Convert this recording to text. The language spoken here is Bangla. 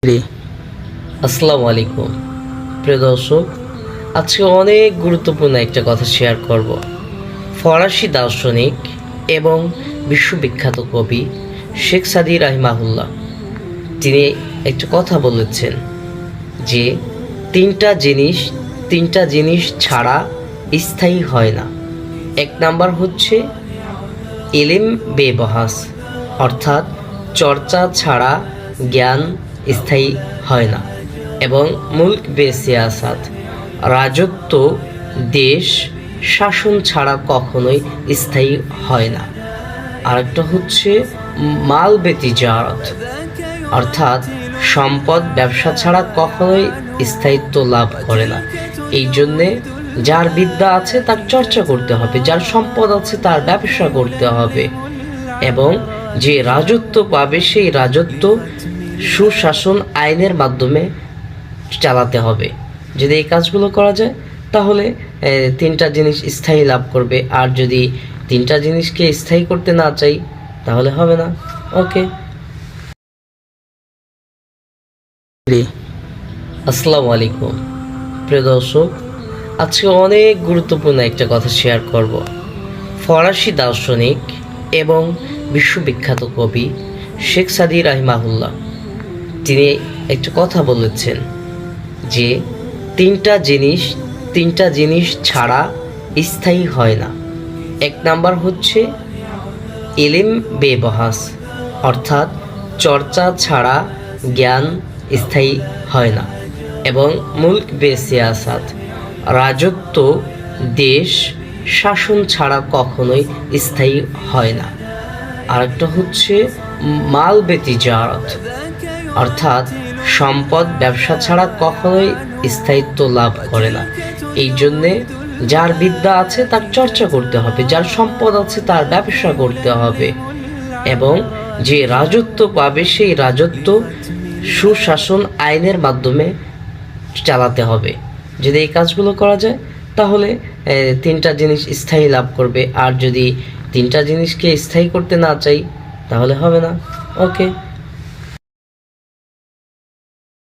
আসসালামু আলাইকুম প্রিয় দর্শক, আজকে অনেক গুরুত্বপূর্ণ একটা কথা শেয়ার করব। ফরাসি দার্শনিক এবং বিশ্ববিখ্যাত কবি শেখ সাদী রাহিমাহুল্লাহ তিনি একটা কথা বলেছেন যে তিনটা জিনিস ছাড়া স্থায়ী হয় না। এক নাম্বার হচ্ছে ইলম বেবহাস, অর্থাৎ চর্চা ছাড়া জ্ঞান স্থায়ী হয় না, এবং মুলক বে সিয়াসাত, রাজত্ব দেশ শাসন ছাড়া কখনোই স্থায়ী হয় না। আরেকটা হচ্ছে মাল বে তিজারত, অর্থাৎ সম্পদ ব্যবসা ছাড়া কখনোই স্থায়িত্ব লাভ করে না। এই জন্যে যার বিদ্যা আছে তার চর্চা করতে হবে, যার সম্পদ আছে তার ব্যবসা করতে হবে, এবং যে রাজত্ব পাবে সেই রাজত্ব সুশাসন আইনের মাধ্যমে চালাতে হবে। যদি এই কাজগুলো করা যায় তাহলে তিনটা জিনিস স্থায়ী লাভ করবে। আর যদি তিনটা জিনিসকে স্থায়ী করতে না চাই তাহলে হবে না। ওকে, আসসালামু আলাইকুম প্রিয় দর্শক, আজকে অনেক গুরুত্বপূর্ণ একটা কথা শেয়ার করব। ফরাসি দার্শনিক এবং বিশ্ববিখ্যাত কবি শেখ সাদী রাহিমাহুল্লাহ তিনি একটা কথা বলেছেন যে তিনটা জিনিস ছাড়া স্থায়ী হয় না। এক নাম্বার হচ্ছে ইলম বেবহাস, অর্থাৎ চর্চা ছাড়া জ্ঞান স্থায়ী হয় না, এবং মুলক বে সিয়াসাত, রাজত্ব দেশ শাসন ছাড়া কখনোই স্থায়ী হয় না। আরেকটা হচ্ছে মাল বে তিজারত, অর্থাৎ সম্পদ ব্যবসা ছাড়া কখনোই স্থায়িত্ব লাভ করে না। এই জন্যে যার বিদ্যা আছে তার চর্চা করতে হবে, যার সম্পদ আছে তার ব্যবসা করতে হবে, এবং যে রাজত্ব পাবে সেই রাজত্ব সুশাসন আইনের মাধ্যমে চালাতে হবে। যদি এই কাজগুলো করা যায় তাহলে তিনটা জিনিস স্থায়ী লাভ করবে। আর যদি তিনটা জিনিসকে স্থায়ী করতে না চাই তাহলে হবে না। ওকে।